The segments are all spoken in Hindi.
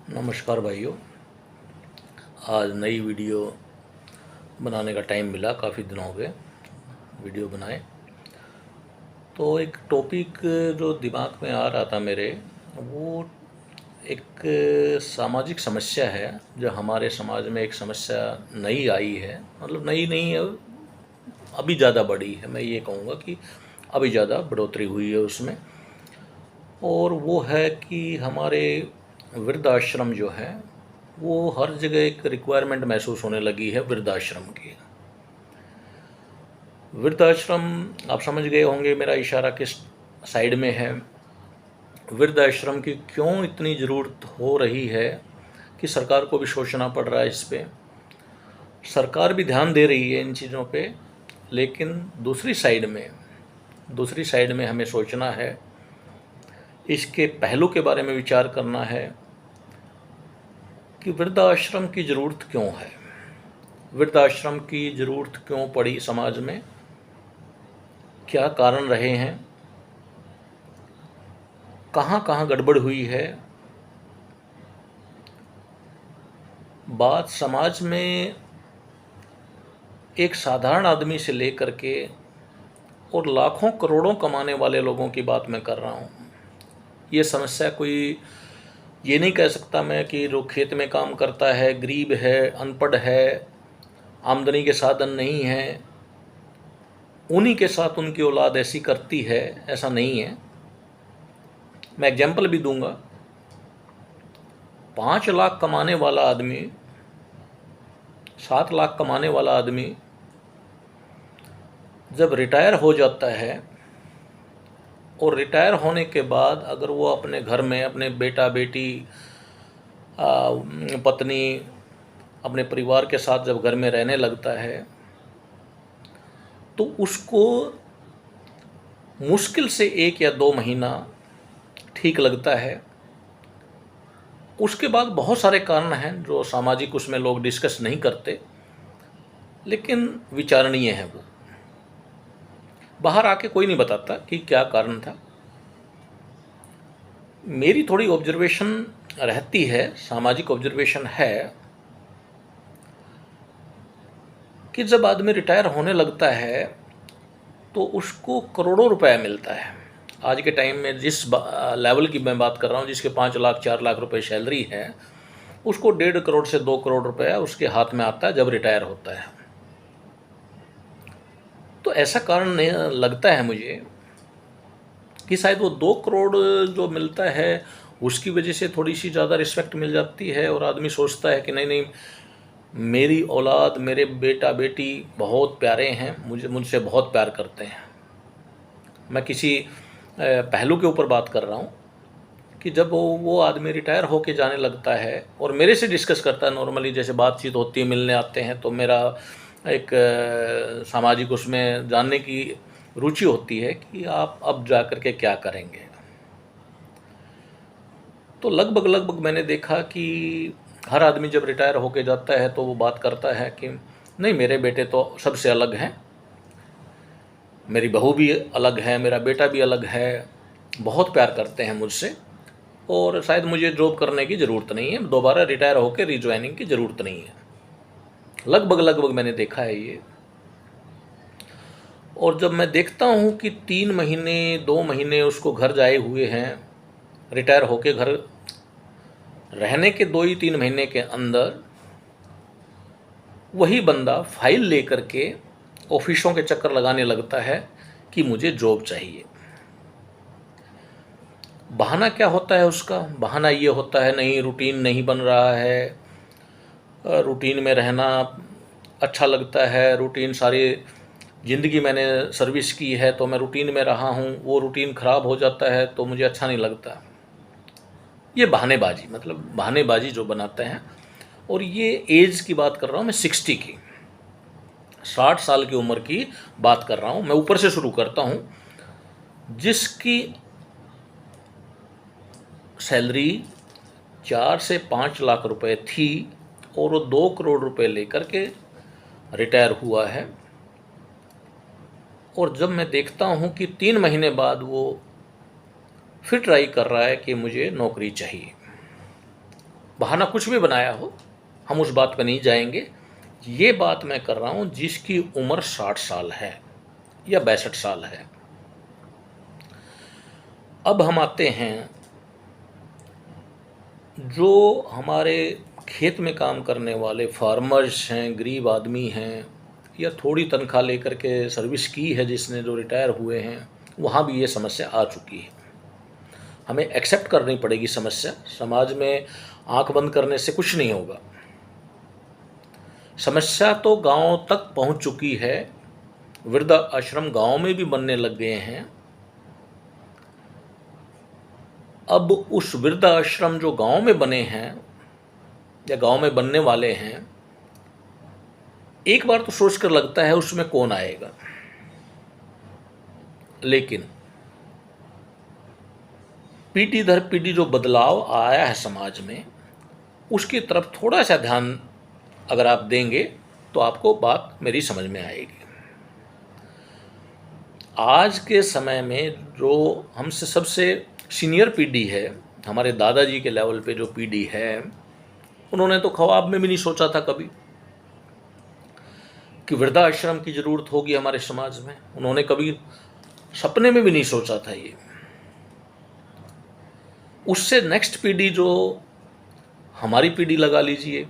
नमस्कार भाइयों। आज नई वीडियो बनाने का टाइम मिला, काफ़ी दिन हो गए वीडियो बनाए। तो एक टॉपिक जो दिमाग में आ रहा था मेरे, वो एक सामाजिक समस्या है जो हमारे समाज में एक समस्या नई आई है। मतलब नई नहीं है, अभी ज़्यादा बढ़ी है। मैं ये कहूँगा कि अभी ज़्यादा बढ़ोतरी हुई है उसमें। और वो है कि हमारे वृद्धाश्रम जो है वो हर जगह एक रिक्वायरमेंट महसूस होने लगी है वृद्धाश्रम की। वृद्धाश्रम, आप समझ गए होंगे मेरा इशारा किस साइड में है। वृद्धाश्रम की क्यों इतनी ज़रूरत हो रही है कि सरकार को भी सोचना पड़ रहा है इस पे। सरकार भी ध्यान दे रही है इन चीज़ों पे, लेकिन दूसरी साइड में हमें सोचना है, इसके पहलू के बारे में विचार करना है कि वृद्धाश्रम की ज़रूरत क्यों है, वृद्धाश्रम की ज़रूरत क्यों पड़ी समाज में, क्या कारण रहे हैं, कहाँ कहाँ गड़बड़ हुई है। बात समाज में एक साधारण आदमी से लेकर के और लाखों करोड़ों कमाने वाले लोगों की बात मैं कर रहा हूँ। ये समस्या कोई ये नहीं कह सकता मैं कि जो खेत में काम करता है, गरीब है, अनपढ़ है, आमदनी के साधन नहीं हैं, उन्हीं के साथ उनकी औलाद ऐसी करती है, ऐसा नहीं है। मैं एग्जाम्पल भी दूंगा। 5 लाख कमाने वाला आदमी, 7 लाख कमाने वाला आदमी जब रिटायर हो जाता है और रिटायर होने के बाद अगर वो अपने घर में अपने बेटा बेटी, पत्नी, अपने परिवार के साथ जब घर में रहने लगता है तो उसको मुश्किल से 1 या 2 महीना ठीक लगता है। उसके बाद बहुत सारे कारण हैं जो सामाजिक उसमें लोग डिस्कस नहीं करते, लेकिन विचारणीय है। वो बाहर आके कोई नहीं बताता कि क्या कारण था। मेरी थोड़ी ऑब्जर्वेशन रहती है, सामाजिक ऑब्जर्वेशन है कि जब आदमी रिटायर होने लगता है तो उसको करोड़ों रुपए मिलता है। आज के टाइम में जिस लेवल की मैं बात कर रहा हूँ, जिसके 5 लाख 4 लाख रुपए सैलरी है, उसको 1.5 करोड़ से 2 करोड़ रुपया उसके हाथ में आता है जब रिटायर होता है। तो ऐसा कारण नहीं लगता है मुझे कि शायद वो 2 करोड़ जो मिलता है उसकी वजह से थोड़ी सी ज़्यादा रिस्पेक्ट मिल जाती है और आदमी सोचता है कि नहीं नहीं, मेरी औलाद, मेरे बेटा बेटी बहुत प्यारे हैं, मुझसे बहुत प्यार करते हैं। मैं किसी पहलू के ऊपर बात कर रहा हूँ कि जब वो आदमी रिटायर होके जाने लगता है और मेरे से डिस्कस करता है, नॉर्मली जैसे बातचीत होती है, मिलने आते हैं, तो मेरा एक सामाजिक उसमें जानने की रुचि होती है कि आप अब जा कर के क्या करेंगे। तो लगभग मैंने देखा कि हर आदमी जब रिटायर होके जाता है तो वो बात करता है कि नहीं, मेरे बेटे तो सबसे अलग हैं, मेरी बहू भी अलग है, मेरा बेटा भी अलग है, बहुत प्यार करते हैं मुझसे और शायद मुझे जॉब करने की ज़रूरत नहीं है, दोबारा रिटायर होकर रिज्वाइनिंग की ज़रूरत नहीं है। लगभग मैंने देखा है ये। और जब मैं देखता हूँ कि 3 महीने 2 महीने उसको घर जाए हुए हैं, रिटायर होके घर रहने के 2 ही 3 महीने के अंदर वही बंदा फाइल लेकर के ऑफिसों के चक्कर लगाने लगता है कि मुझे जॉब चाहिए। बहाना क्या होता है उसका? बहाना ये होता है, नहीं रूटीन नहीं बन रहा है, रूटीन में रहना अच्छा लगता है, रूटीन सारी ज़िंदगी मैंने सर्विस की है तो मैं रूटीन में रहा हूँ, वो रूटीन ख़राब हो जाता है तो मुझे अच्छा नहीं लगता। ये बहानेबाजी, मतलब बहानेबाजी जो बनाते हैं। और ये एज की बात कर रहा हूँ मैं, 60 की, 60 साल की उम्र की बात कर रहा हूँ मैं। ऊपर से शुरू करता हूँ। जिसकी सैलरी 4 से 5 लाख रुपए थी और वो 2 करोड़ रुपए लेकर के रिटायर हुआ है। और जब मैं देखता हूँ कि 3 महीने बाद वो फिर ट्राई कर रहा है कि मुझे नौकरी चाहिए, बहाना कुछ भी बनाया हो, हम उस बात पर नहीं जाएंगे। ये बात मैं कर रहा हूँ जिसकी उम्र 60 साल है या 62 साल है। अब हम आते हैं जो हमारे खेत में काम करने वाले फार्मर्स हैं, गरीब आदमी हैं, या थोड़ी तनख्वाह लेकर के सर्विस की है जिसने, जो रिटायर हुए हैं, वहाँ भी ये समस्या आ चुकी है। हमें एक्सेप्ट करनी पड़ेगी समस्या। समाज में आंख बंद करने से कुछ नहीं होगा। समस्या तो गांव तक पहुंच चुकी है। वृद्ध आश्रम गांव में भी बनने लग गए हैं। अब उस वृद्ध आश्रम जो गांव में बने हैं या गांव में बनने वाले हैं, एक बार तो सोचकर लगता है उसमें कौन आएगा, लेकिन पीढ़ी दर पीढ़ी जो बदलाव आया है समाज में, उसकी तरफ थोड़ा सा ध्यान अगर आप देंगे तो आपको बात मेरी समझ में आएगी। आज के समय में जो हमसे सबसे सीनियर पीढ़ी है, हमारे दादाजी के लेवल पे जो पीढ़ी है, उन्होंने तो ख्वाब में भी नहीं सोचा था कभी कि वृद्धाश्रम की ज़रूरत होगी हमारे समाज में। उन्होंने कभी सपने में भी नहीं सोचा था ये। उससे नेक्स्ट पीढ़ी जो हमारी पीढ़ी लगा लीजिए,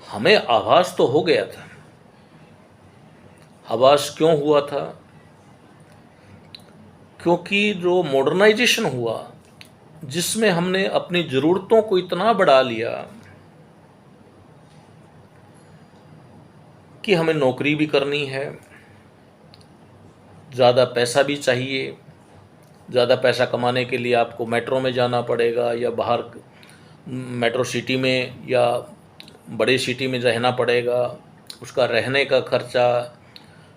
हमें आभास तो हो गया था। आभास क्यों हुआ था? क्योंकि जो मॉडर्नाइजेशन हुआ, जिसमें हमने अपनी ज़रूरतों को इतना बढ़ा लिया कि हमें नौकरी भी करनी है, ज़्यादा पैसा भी चाहिए। ज़्यादा पैसा कमाने के लिए आपको मेट्रो में जाना पड़ेगा या बाहर मेट्रो सिटी में या बड़े सिटी में रहना पड़ेगा। उसका रहने का खर्चा,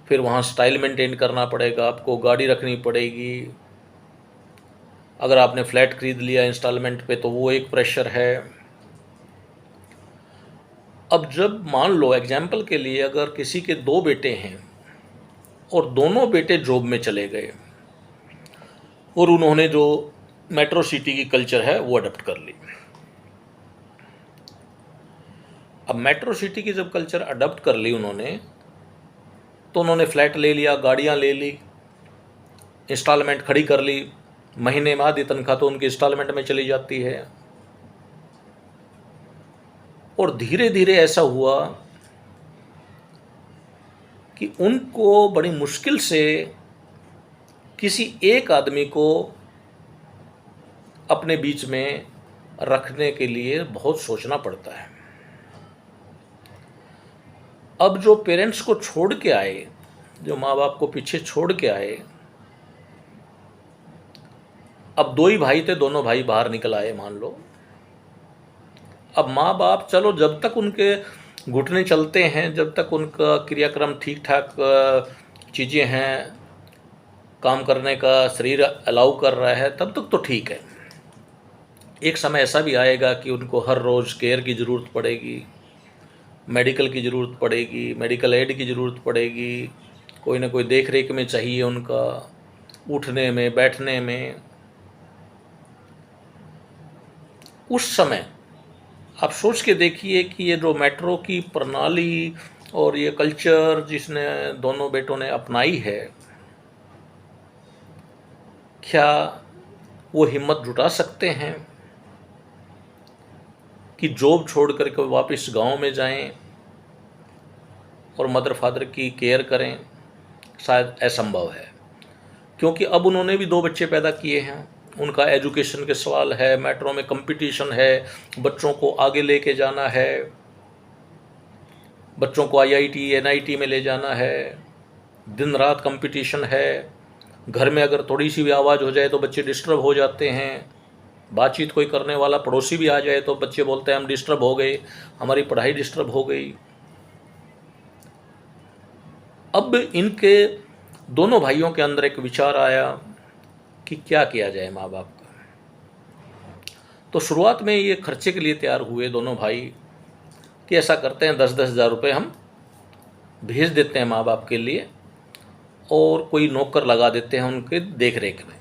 फिर वहाँ स्टाइल मेंटेन करना पड़ेगा, आपको गाड़ी रखनी पड़ेगी। अगर आपने फ्लैट खरीद लिया इंस्टॉलमेंट पे तो वो एक प्रेशर है। अब जब मान लो एग्जाम्पल के लिए, अगर किसी के 2 बेटे हैं और दोनों बेटे जॉब में चले गए और उन्होंने जो मेट्रो सिटी की कल्चर है वो अडॉप्ट कर ली। अब मेट्रो सिटी की जब कल्चर अडॉप्ट कर ली उन्होंने, तो उन्होंने फ्लैट ले लिया, गाड़ियाँ ले ली, इंस्टॉलमेंट खड़ी कर ली। महीने में आधी तनख्वाह तो उनकी इंस्टॉलमेंट में चली जाती है। और धीरे धीरे ऐसा हुआ कि उनको बड़ी मुश्किल से किसी एक आदमी को अपने बीच में रखने के लिए बहुत सोचना पड़ता है। अब जो पेरेंट्स को छोड़ के आए, जो माँ बाप को पीछे छोड़ के आए, अब 2 ही भाई थे, दोनों भाई बाहर निकल आए मान लो। अब माँ बाप, चलो जब तक उनके घुटने चलते हैं, जब तक उनका क्रियाक्रम ठीक ठाक चीज़ें हैं, काम करने का शरीर अलाउ कर रहा है, तब तक तो ठीक है। एक समय ऐसा भी आएगा कि उनको हर रोज़ केयर की ज़रूरत पड़ेगी, मेडिकल की ज़रूरत पड़ेगी, मेडिकल एड की ज़रूरत पड़ेगी, कोई ना कोई देख रेख में चाहिए उनका, उठने में, बैठने में। उस समय आप सोच के देखिए कि ये जो मेट्रो की प्रणाली और ये कल्चर जिसने दोनों बेटों ने अपनाई है, क्या वो हिम्मत जुटा सकते हैं कि जॉब छोड़ करके वापस गांव में जाएं और मदर फादर की केयर करें? शायद असंभव है, क्योंकि अब उन्होंने भी 2 बच्चे पैदा किए हैं। उनका एजुकेशन के सवाल है, मेट्रो में कंपटीशन है, बच्चों को आगे लेके जाना है, बच्चों को आईआईटी एनआईटी में ले जाना है, दिन रात कंपटीशन है। घर में अगर थोड़ी सी भी आवाज़ हो जाए तो बच्चे डिस्टर्ब हो जाते हैं। बातचीत कोई करने वाला पड़ोसी भी आ जाए तो बच्चे बोलते हैं हम डिस्टर्ब हो गए, हमारी पढ़ाई डिस्टर्ब हो गई। अब इनके दोनों भाइयों के अंदर एक विचार आया कि क्या किया जाए माँ बाप का। तो शुरुआत में ये खर्चे के लिए तैयार हुए दोनों भाई कि ऐसा करते हैं 10-10 हज़ार रुपये हम भेज देते हैं माँ बाप के लिए और कोई नौकर लगा देते हैं उनके देख रेख में।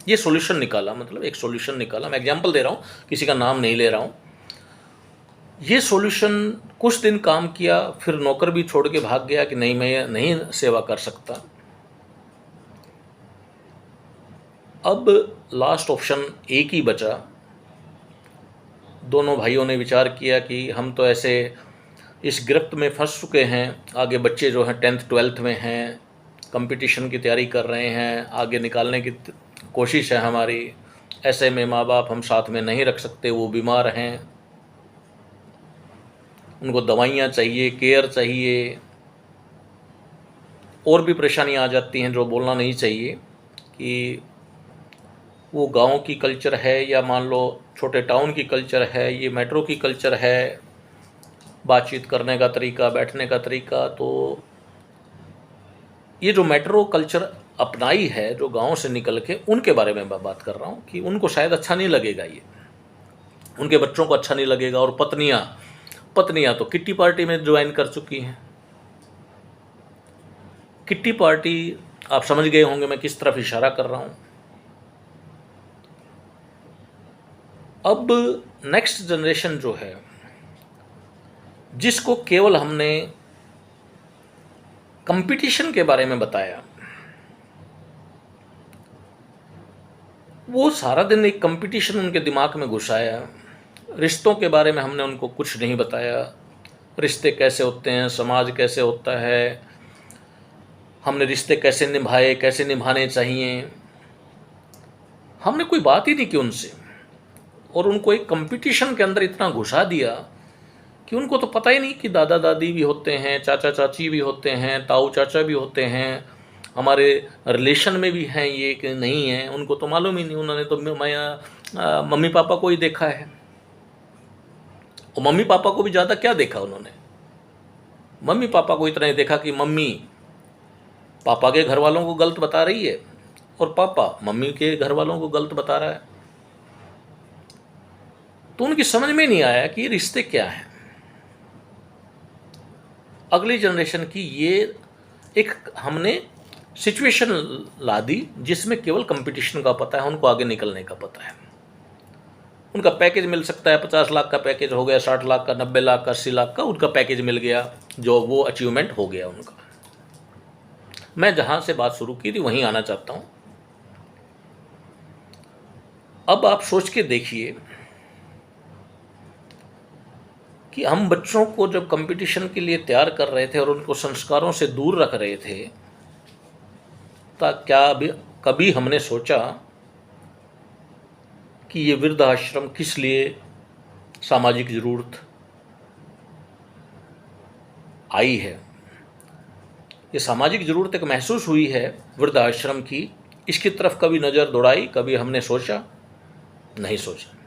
ये सॉल्यूशन निकाला, मतलब एक सॉल्यूशन निकाला, मैं एग्जांपल दे रहा हूँ, किसी का नाम नहीं ले रहा हूँ। ये सॉल्यूशन कुछ दिन काम किया, फिर नौकर भी छोड़ के भाग गया कि नहीं, मैं नहीं सेवा कर सकता। अब लास्ट ऑप्शन एक ही बचा। दोनों भाइयों ने विचार किया कि हम तो ऐसे इस गिरफ्त में फंस चुके हैं, आगे बच्चे जो हैं 10th 12th में हैं, कंपटीशन की तैयारी कर रहे हैं, आगे निकालने की कोशिश है हमारी, ऐसे में माँ बाप हम साथ में नहीं रख सकते, वो बीमार हैं, उनको दवाइयाँ चाहिए, केयर चाहिए, और भी परेशानियाँ आ जाती हैं जो बोलना नहीं चाहिए, कि वो गांव की कल्चर है या मान लो छोटे टाउन की कल्चर है, ये मेट्रो की कल्चर है, बातचीत करने का तरीका, बैठने का तरीका। तो ये जो मेट्रो कल्चर अपनाई है जो गांव से निकल के, उनके बारे में मैं बात कर रहा हूँ कि उनको शायद अच्छा नहीं लगेगा, ये उनके बच्चों को अच्छा नहीं लगेगा। और पत्नियाँ तो किट्टी पार्टी में ज्वाइन कर चुकी हैं। किट्टी पार्टी, आप समझ गए होंगे मैं किस तरफ इशारा कर रहा हूँ। अब नेक्स्ट जनरेशन जो है, जिसको केवल हमने कंपटीशन के बारे में बताया, वो सारा दिन एक कंपटीशन उनके दिमाग में घुसाया। रिश्तों के बारे में हमने उनको कुछ नहीं बताया, रिश्ते कैसे होते हैं, समाज कैसे होता है, हमने रिश्ते कैसे निभाए, कैसे निभाने चाहिए, हमने कोई बात ही नहीं की उनसे। और उनको एक कंपटीशन के अंदर इतना घुसा दिया कि उनको तो पता ही नहीं कि दादा दादी भी होते हैं, चाचा चाची भी होते हैं, ताऊ चाचा भी होते हैं, हमारे रिलेशन में भी हैं ये कि नहीं है, उनको तो मालूम ही नहीं। उन्होंने तो मम्मी पापा को ही देखा है, और मम्मी पापा को भी ज़्यादा क्या देखा उन्होंने, मम्मी पापा को इतना ही देखा कि मम्मी पापा के घर वालों को गलत बता रही है और पापा मम्मी के घर वालों को गलत बता रहा है। तो उनकी समझ में नहीं आया कि ये रिश्ते क्या हैं। अगली जनरेशन की ये एक हमने सिचुएशन ला दी जिसमें केवल कंपटीशन का पता है, उनको आगे निकलने का पता है। उनका पैकेज मिल सकता है, 50 लाख का पैकेज हो गया, 60 लाख का, 90 लाख का, 80 लाख का उनका पैकेज मिल गया, जो वो अचीवमेंट हो गया उनका। मैं जहाँ से बात शुरू की थी वहीं आना चाहता हूँ। अब आप सोच के देखिए कि हम बच्चों को जब कंपटीशन के लिए तैयार कर रहे थे और उनको संस्कारों से दूर रख रहे थे, तो क्या कभी हमने सोचा कि ये वृद्धाश्रम किस लिए सामाजिक ज़रूरत आई है, ये सामाजिक ज़रूरत एक महसूस हुई है वृद्धाश्रम की, इसकी तरफ कभी नज़र दौड़ाई, कभी हमने सोचा? नहीं सोचा।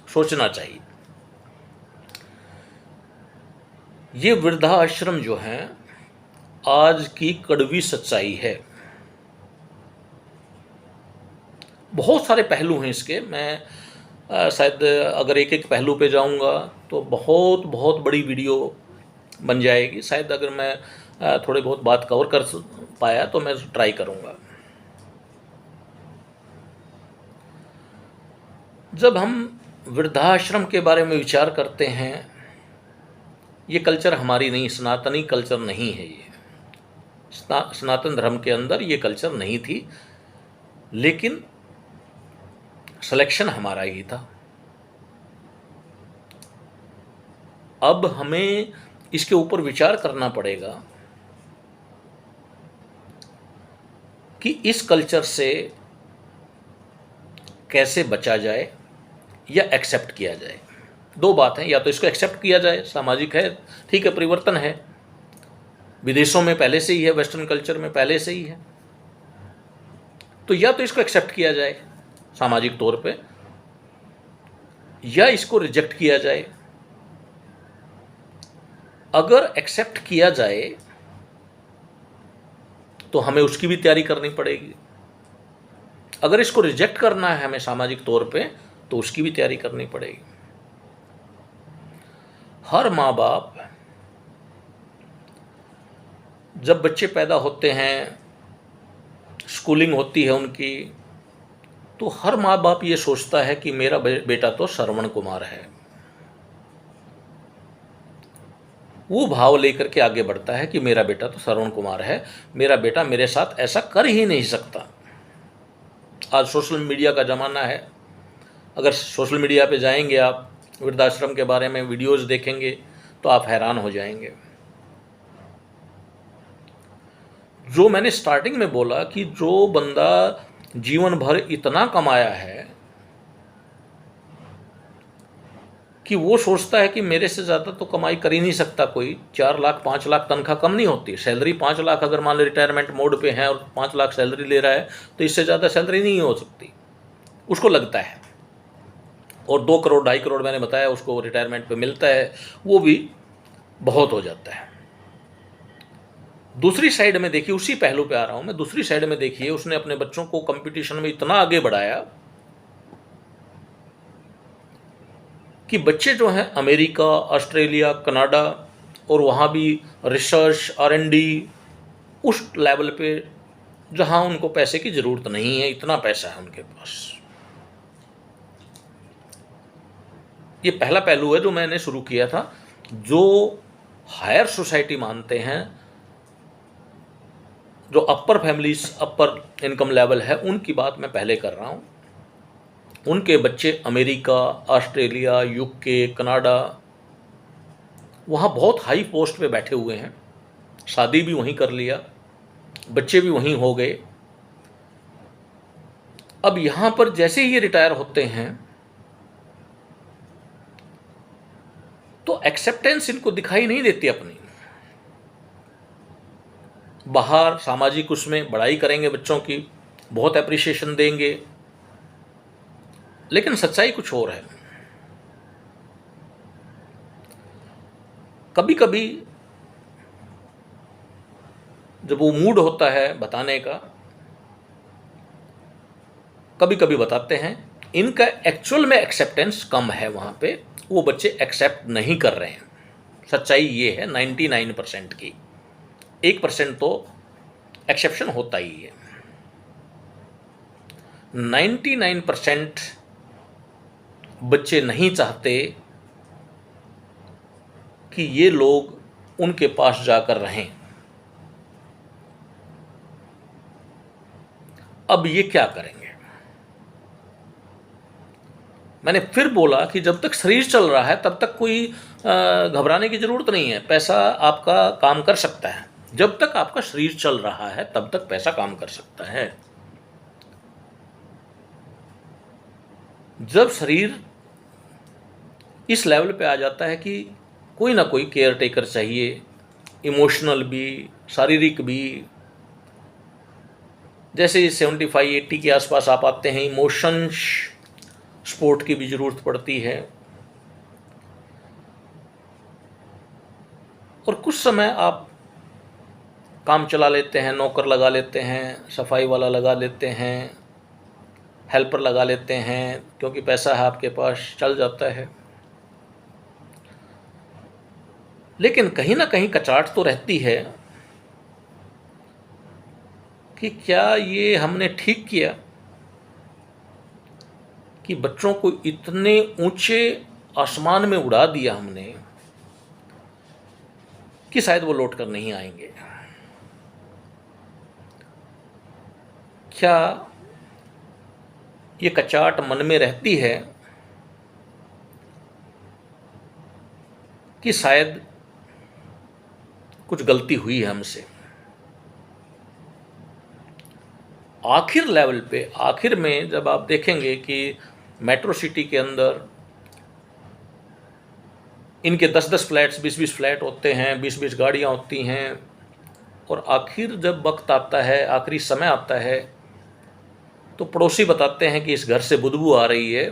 सोचना चाहिए। ये वृद्धाश्रम जो हैं आज की कड़वी सच्चाई है। बहुत सारे पहलू हैं इसके, मैं शायद अगर एक एक पहलू पे जाऊंगा तो बहुत बहुत बड़ी वीडियो बन जाएगी। शायद अगर मैं थोड़ी बहुत बात कवर कर पाया तो मैं ट्राई करूंगा। जब हम वृद्धाश्रम के बारे में विचार करते हैं, ये कल्चर हमारी नहीं, सनातनी कल्चर नहीं है ये, सनातन धर्म के अंदर ये कल्चर नहीं थी, लेकिन सिलेक्शन हमारा ही था। अब हमें इसके ऊपर विचार करना पड़ेगा कि इस कल्चर से कैसे बचा जाए या एक्सेप्ट किया जाए। दो बात है, या तो इसको एक्सेप्ट किया जाए, सामाजिक है, ठीक है, परिवर्तन है, विदेशों में पहले से ही है, वेस्टर्न कल्चर में पहले से ही है, तो या तो इसको एक्सेप्ट किया जाए सामाजिक तौर पे, या इसको रिजेक्ट किया जाए। अगर एक्सेप्ट किया जाए तो हमें उसकी भी तैयारी करनी पड़ेगी, अगर इसको रिजेक्ट करना है हमें सामाजिक तौर पे तो उसकी भी तैयारी करनी पड़ेगी। हर माँ बाप जब बच्चे पैदा होते हैं, स्कूलिंग होती है उनकी, तो हर माँ बाप ये सोचता है कि मेरा बेटा तो श्रवण कुमार है, वो भाव लेकर के आगे बढ़ता है कि मेरा बेटा तो श्रवण कुमार है, मेरा बेटा मेरे साथ ऐसा कर ही नहीं सकता। आज सोशल मीडिया का ज़माना है, अगर सोशल मीडिया पे जाएंगे आप, वृद्धाश्रम के बारे में वीडियोस देखेंगे तो आप हैरान हो जाएंगे। जो मैंने स्टार्टिंग में बोला कि जो बंदा जीवन भर इतना कमाया है कि वो सोचता है कि मेरे से ज़्यादा तो कमाई कर ही नहीं सकता कोई, 4 लाख 5 लाख तनख्वाह कम नहीं होती, सैलरी 5 लाख अगर मान लो रिटायरमेंट मोड पे है और 5 लाख सैलरी ले रहा है तो इससे ज़्यादा सैलरी नहीं हो सकती, उसको लगता है। और 2 करोड़ 2.5 करोड़ मैंने बताया उसको रिटायरमेंट पे मिलता है, वो भी बहुत हो जाता है। दूसरी साइड में देखिए, उसी पहलू पे आ रहा हूँ मैं, दूसरी साइड में देखिए उसने अपने बच्चों को कंपटीशन में इतना आगे बढ़ाया कि बच्चे जो हैं अमेरिका, ऑस्ट्रेलिया, कनाडा और वहाँ भी रिसर्च R&D उस लेवल पे जहाँ उनको पैसे की ज़रूरत नहीं है, इतना पैसा है उनके पास। ये पहला पहलू है जो मैंने शुरू किया था। जो हायर सोसाइटी मानते हैं, जो अपर फैमिलीज, अपर इनकम लेवल है, उनकी बात मैं पहले कर रहा हूँ। उनके बच्चे अमेरिका, ऑस्ट्रेलिया, UK, कनाडा, वहाँ बहुत हाई पोस्ट पे बैठे हुए हैं, शादी भी वहीं कर लिया, बच्चे भी वहीं हो गए। अब यहाँ पर जैसे ही ये रिटायर होते हैं तो एक्सेप्टेंस इनको दिखाई नहीं देती अपनी। बाहर सामाजिक उसमें बड़ाई करेंगे बच्चों की, बहुत एप्रिसिएशन देंगे, लेकिन सच्चाई कुछ और है। कभी कभी जब वो मूड होता है बताने का, कभी कभी बताते हैं, इनका एक्चुअल में एक्सेप्टेंस कम है, वहाँ पे वो बच्चे एक्सेप्ट नहीं कर रहे हैं। सच्चाई ये है 99% की, 1% तो एक्सेप्शन होता ही है। 99% बच्चे नहीं चाहते कि ये लोग उनके पास जाकर रहें। अब ये क्या करेंगे? मैंने फिर बोला कि जब तक शरीर चल रहा है तब तक कोई घबराने की ज़रूरत नहीं है, पैसा आपका काम कर सकता है। जब तक आपका शरीर चल रहा है तब तक पैसा काम कर सकता है। जब शरीर इस लेवल पे आ जाता है कि कोई ना कोई केयर टेकर चाहिए, इमोशनल भी, शारीरिक भी, जैसे 75-80 के आसपास आप आते हैं, इमोशंस, सपोर्ट की भी ज़रूरत पड़ती है। और कुछ समय आप काम चला लेते हैं, नौकर लगा लेते हैं, सफाई वाला लगा लेते हैं, हेल्पर लगा लेते हैं, क्योंकि पैसा है आपके पास, चल जाता है। लेकिन कहीं ना कहीं कचाट तो रहती है कि क्या ये हमने ठीक किया कि बच्चों को इतने ऊंचे आसमान में उड़ा दिया हमने कि शायद वो लौट कर नहीं आएंगे। क्या ये कचाट मन में रहती है कि शायद कुछ गलती हुई है हमसे? आखिर लेवल पे, आखिर में जब आप देखेंगे कि मेट्रो सिटी के अंदर इनके 10-10 फ्लैट्स, 20-20 फ्लैट होते हैं, 20-20 गाड़ियाँ होती हैं, और आखिर जब वक्त आता है, आखिरी समय आता है, तो पड़ोसी बताते हैं कि इस घर से बदबू आ रही है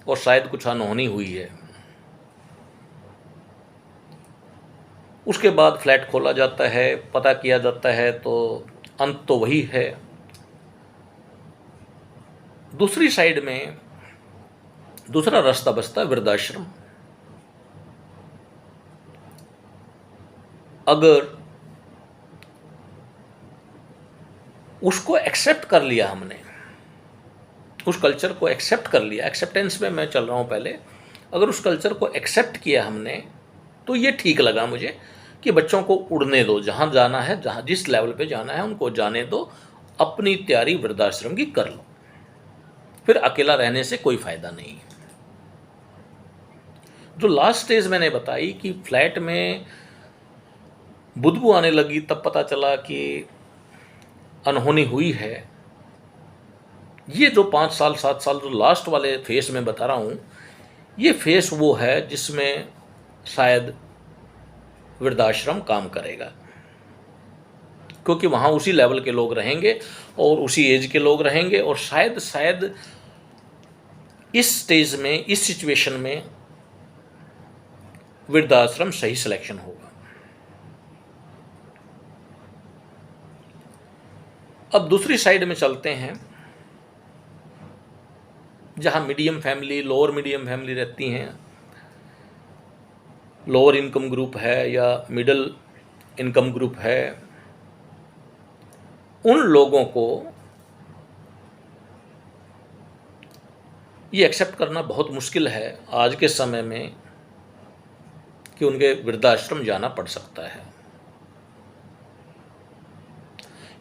और शायद कुछ अनहोनी हुई है। उसके बाद फ्लैट खोला जाता है, पता किया जाता है, तो अंत तो वही है। दूसरी साइड में दूसरा रास्ता बचता है वृद्धाश्रम। अगर उसको एक्सेप्ट कर लिया हमने उस कल्चर को एक्सेप्ट कर लिया, एक्सेप्टेंस में मैं चल रहा हूँ पहले, अगर उस कल्चर को एक्सेप्ट किया हमने तो ये ठीक लगा मुझे कि बच्चों को उड़ने दो, जहाँ जाना है, जहाँ जिस लेवल पे जाना है उनको जाने दो, अपनी तैयारी वृद्धाश्रम की कर लो, फिर अकेला रहने से कोई फ़ायदा नहीं है। जो लास्ट स्टेज मैंने बताई कि फ्लैट में बदबू आने लगी, तब पता चला कि अनहोनी हुई है। ये जो 5 साल 7 साल जो लास्ट वाले फेस में बता रहा हूँ, ये फेस वो है जिसमें शायद वृद्धाश्रम काम करेगा, क्योंकि वहाँ उसी लेवल के लोग रहेंगे और उसी एज के लोग रहेंगे, और शायद इस स्टेज में, इस सिचुएशन में वृद्धाश्रम सही सिलेक्शन होगा। अब दूसरी साइड में चलते हैं, जहाँ medium family, lower medium family रहती हैं, लोअर इनकम ग्रुप है या मिडिल इनकम ग्रुप है, उन लोगों को ये एक्सेप्ट करना बहुत मुश्किल है आज के समय में कि उनके वृद्धाश्रम जाना पड़ सकता है।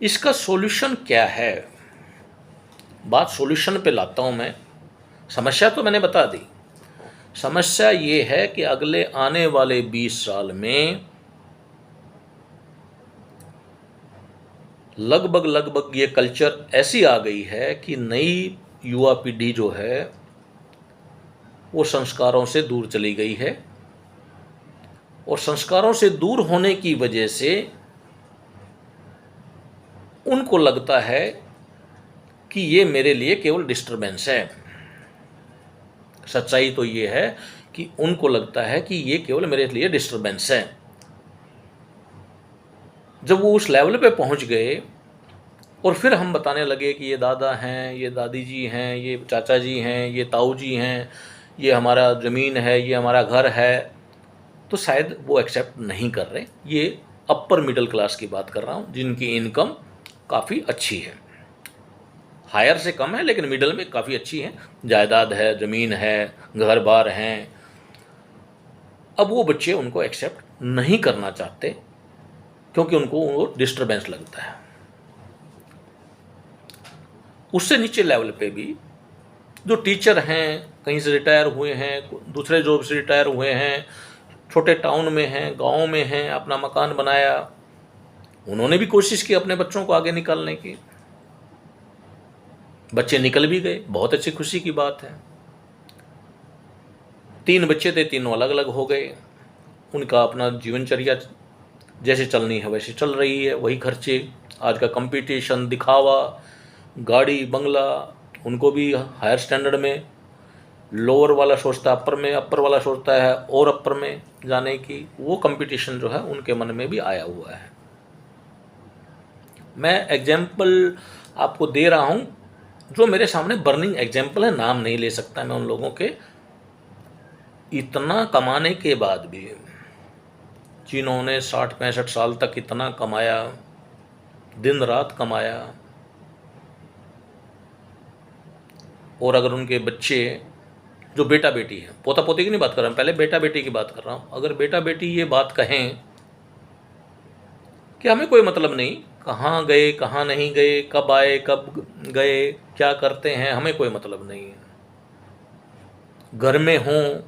इसका सॉल्यूशन क्या है? बात सॉल्यूशन पे लाता हूँ मैं। समस्या तो मैंने बता दी। समस्या ये है कि अगले आने वाले 20 साल में लगभग ये कल्चर ऐसी आ गई है कि नई युवा पीढ़ी जो है वो संस्कारों से दूर चली गई है, और संस्कारों से दूर होने की वजह से उनको लगता है कि ये मेरे लिए केवल डिस्टर्बेंस है। सच्चाई तो ये है कि उनको लगता है कि ये केवल मेरे लिए डिस्टर्बेंस है। जब वो उस लेवल पे पहुंच गए और फिर हम बताने लगे कि ये दादा हैं, ये दादी जी हैं, ये चाचा जी हैं, ये ताऊ जी हैं, ये हमारा ज़मीन है, ये हमारा घर है, तो शायद वो एक्सेप्ट नहीं कर रहे। ये अपर मिडिल क्लास की बात कर रहा हूँ, जिनकी इनकम काफ़ी अच्छी है, हायर से कम है लेकिन मिडिल में काफ़ी अच्छी है, जायदाद है, ज़मीन है, घर बार हैं। अब वो बच्चे उनको एक्सेप्ट नहीं करना चाहते क्योंकि उनको वो डिस्टर्बेंस लगता है। उससे नीचे लेवल पे भी जो टीचर हैं, कहीं से रिटायर हुए हैं, दूसरे जॉब से रिटायर हुए हैं, छोटे टाउन में हैं, गांव में हैं, अपना मकान बनाया, उन्होंने भी कोशिश की अपने बच्चों को आगे निकालने की। बच्चे निकल भी गए, बहुत अच्छी खुशी की बात है। 3 बच्चे थे, तीनों अलग अलग हो गए। उनका अपना जीवनचर्या जैसे चलनी है वैसे चल रही है, वही खर्चे, आज का कंपटीशन, दिखावा, गाड़ी बंगला, उनको भी हायर स्टैंडर्ड में, लोअर वाला सोचता है अपर में, अपर वाला सोचता है और अपर में जाने की, वो कंपटीशन जो है उनके मन में भी आया हुआ है। मैं एग्जाम्पल आपको दे रहा हूँ जो मेरे सामने बर्निंग एग्जाम्पल है, नाम नहीं ले सकता मैं उन लोगों के। इतना कमाने के बाद भी, जिन्होंने 60-65 साल तक इतना कमाया, दिन रात कमाया, और अगर उनके बच्चे, जो बेटा बेटी है, पोता पोती की नहीं बात कर रहा हूँ, पहले बेटा बेटी की बात कर रहा हूँ, अगर बेटा बेटी ये बात कहें कि हमें कोई मतलब नहीं कहाँ गए, कहाँ नहीं गए, कब आए, कब गए, क्या करते हैं, हमें कोई मतलब नहीं है, घर में हों,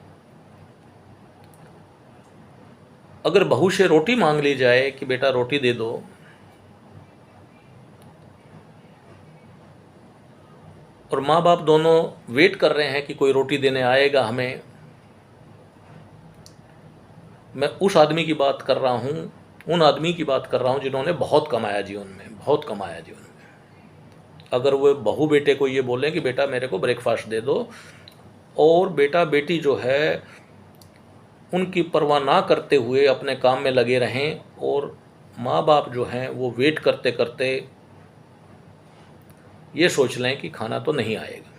अगर बहू से रोटी मांग ली जाए कि बेटा रोटी दे दो, और माँ बाप दोनों वेट कर रहे हैं कि कोई रोटी देने आएगा हमें, मैं उस आदमी की बात कर रहा हूँ, उन आदमी की बात कर रहा हूँ जिन्होंने बहुत कमाया जीवन में, बहुत कमाया जीवन में। अगर वो बहू बेटे को ये बोलें कि बेटा मेरे को ब्रेकफास्ट दे दो, और बेटा बेटी जो है उनकी परवाह ना करते हुए अपने काम में लगे रहें, और माँ बाप जो हैं वो वेट करते करते ये सोच लें कि खाना तो नहीं आएगा।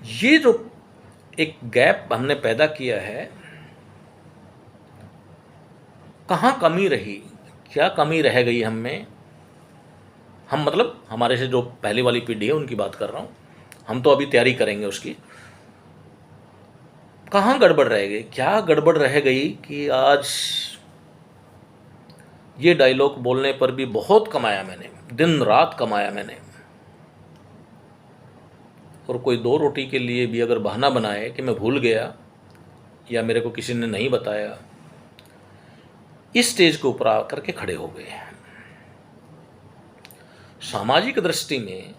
ये जो एक गैप हमने पैदा किया है, कहाँ कमी रही, क्या कमी रह गई हम में, हम मतलब हमारे से जो पहले वाली पीढ़ी है उनकी बात कर रहा हूँ, हम तो अभी तैयारी करेंगे उसकी। कहाँ गड़बड़ रह गई, क्या गड़बड़ रह गई कि आज ये डायलॉग बोलने पर भी बहुत कमाया मैंने, दिन रात कमाया मैंने, और कोई 2 रोटी के लिए भी अगर बहाना बनाए कि मैं भूल गया या मेरे को किसी ने नहीं बताया, इस स्टेज के ऊपर आकर के खड़े हो गए। सामाजिक दृष्टि में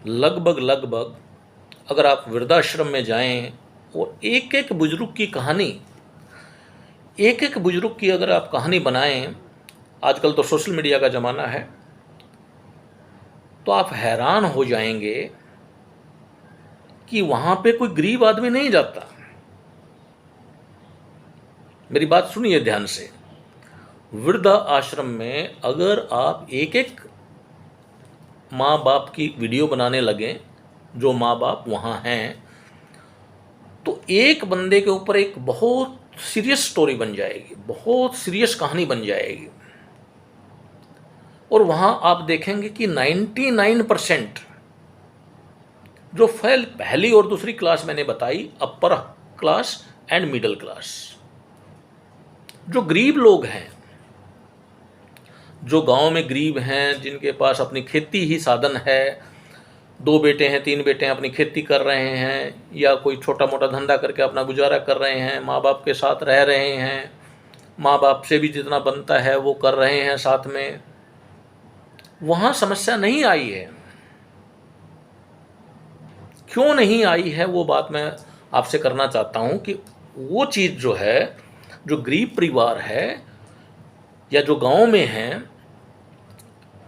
लगभग अगर आप वृद्धाश्रम में जाएं और एक एक बुजुर्ग की कहानी, एक एक बुजुर्ग की अगर आप कहानी बनाएं, आजकल तो सोशल मीडिया का ज़माना है, तो आप हैरान हो जाएंगे कि वहाँ पे कोई गरीब आदमी नहीं जाता। मेरी बात सुनिए ध्यान से। वृद्धा आश्रम में अगर आप एक एक माँ बाप की वीडियो बनाने लगें, जो माँ बाप वहाँ हैं, तो एक बंदे के ऊपर एक बहुत सीरियस स्टोरी बन जाएगी, बहुत सीरियस कहानी बन जाएगी। और वहाँ आप देखेंगे कि 99% जो पहली और दूसरी क्लास मैंने बताई, upper class and middle class, जो गरीब लोग हैं, जो गांव में गरीब हैं, जिनके पास अपनी खेती ही साधन है, 2 बेटे हैं 3 बेटे हैं, अपनी खेती कर रहे हैं, या कोई छोटा मोटा धंधा करके अपना गुजारा कर रहे हैं, माँ बाप के साथ रह रहे हैं, माँ बाप से भी जितना बनता है वो कर रहे हैं साथ में, वहाँ समस्या नहीं आई है। क्यों नहीं आई है वो बात मैं आपसे करना चाहता हूँ कि वो चीज़ जो है, जो गरीब परिवार है या जो गांव में हैं,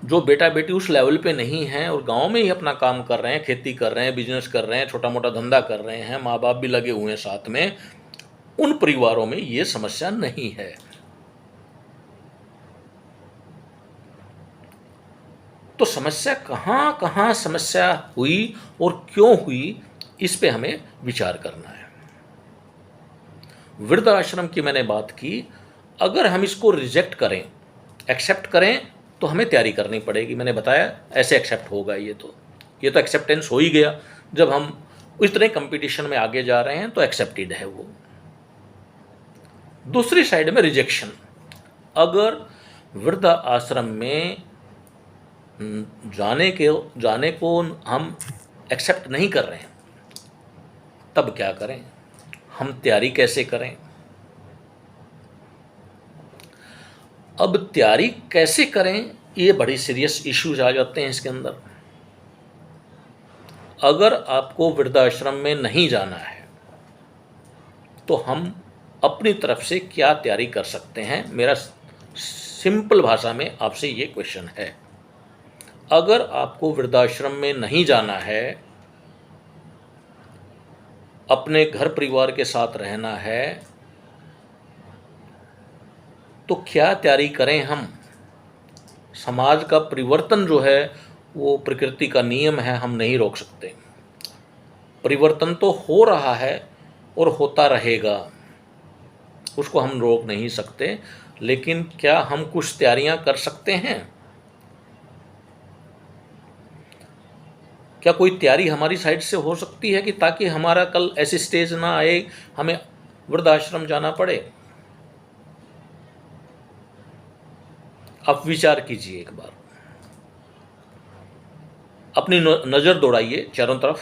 जो बेटा बेटी उस लेवल पे नहीं हैं और गांव में ही अपना काम कर रहे हैं, खेती कर रहे हैं, बिजनेस कर रहे हैं, छोटा मोटा धंधा कर रहे हैं, माँ बाप भी लगे हुए हैं साथ में, उन परिवारों में ये समस्या नहीं है। तो समस्या कहाँ कहाँ समस्या हुई और क्यों हुई, इस पे हमें विचार करना है। वृद्धाश्रम की मैंने बात की, अगर हम इसको रिजेक्ट करें, एक्सेप्ट करें, तो हमें तैयारी करनी पड़ेगी। मैंने बताया ऐसे एक्सेप्ट होगा, ये तो एक्सेप्टेंस हो ही गया। जब हम इतने कंपटीशन में आगे जा रहे हैं तो एक्सेप्टेड है वो। दूसरी साइड में रिजेक्शन, अगर वृद्धा आश्रम में जाने को हम एक्सेप्ट नहीं कर रहे हैं, तब क्या करें, हम तैयारी कैसे करें। अब तैयारी कैसे करें, ये बड़ी सीरियस इश्यूज आ जाते हैं इसके अंदर। अगर आपको वृद्धाश्रम में नहीं जाना है तो हम अपनी तरफ से क्या तैयारी कर सकते हैं, मेरा सिंपल भाषा में आपसे ये क्वेश्चन है। अगर आपको वृद्धाश्रम में नहीं जाना है, अपने घर परिवार के साथ रहना है, तो क्या तैयारी करें हम। समाज का परिवर्तन जो है वो प्रकृति का नियम है, हम नहीं रोक सकते। परिवर्तन तो हो रहा है और होता रहेगा, उसको हम रोक नहीं सकते, लेकिन क्या हम कुछ तैयारियां कर सकते हैं। क्या कोई तैयारी हमारी साइड से हो सकती है कि ताकि हमारा कल ऐसी स्टेज ना आए हमें वृद्धाश्रम जाना पड़े। आप विचार कीजिए एक बार, अपनी नज़र दौड़ाइए चारों तरफ।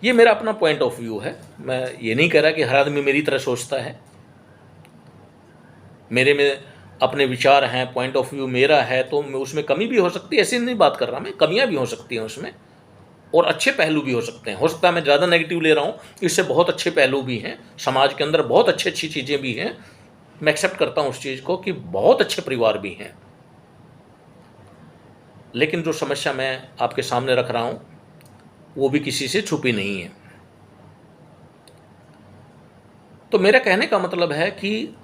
ये मेरा अपना पॉइंट ऑफ व्यू है, मैं ये नहीं कह रहा कि हर आदमी मेरी तरह सोचता है। मेरे में अपने विचार हैं, पॉइंट ऑफ व्यू मेरा है, तो उसमें कमी भी हो सकती है, ऐसी नहीं बात कर रहा मैं, कमियां भी हो सकती हैं उसमें, और अच्छे पहलू भी हो सकते हैं। हो सकता है मैं ज़्यादा नेगेटिव ले रहा हूँ, इससे बहुत अच्छे पहलू भी हैं, समाज के अंदर बहुत अच्छी चीज़ें भी हैं। मैं एक्सेप्ट करता हूँ उस चीज़ को कि बहुत अच्छे परिवार भी हैं, लेकिन जो समस्या मैं आपके सामने रख रहा हूँ वो भी किसी से छुपी नहीं है। तो मेरा कहने का मतलब है कि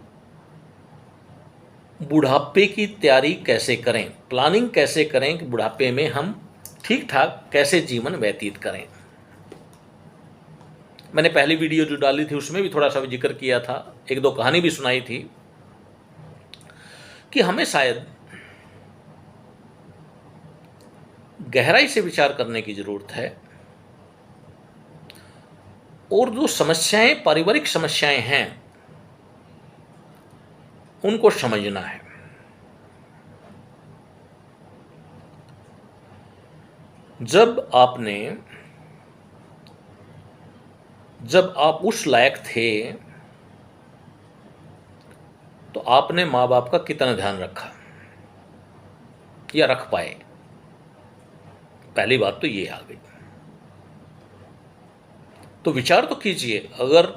बुढ़ापे की तैयारी कैसे करें, प्लानिंग कैसे करें कि बुढ़ापे में हम ठीक ठाक कैसे जीवन व्यतीत करें। मैंने पहली वीडियो जो डाली थी उसमें भी थोड़ा सा जिक्र किया था, 1-2 कहानी भी सुनाई थी कि हमें शायद गहराई से विचार करने की ज़रूरत है और जो समस्याएं, पारिवारिक समस्याएं हैं, उनको समझना है। जब आप उस लायक थे तो आपने माँ बाप का कितना ध्यान रखा या रख पाए? पहली बात तो ये आ गई। तो विचार तो कीजिए। अगर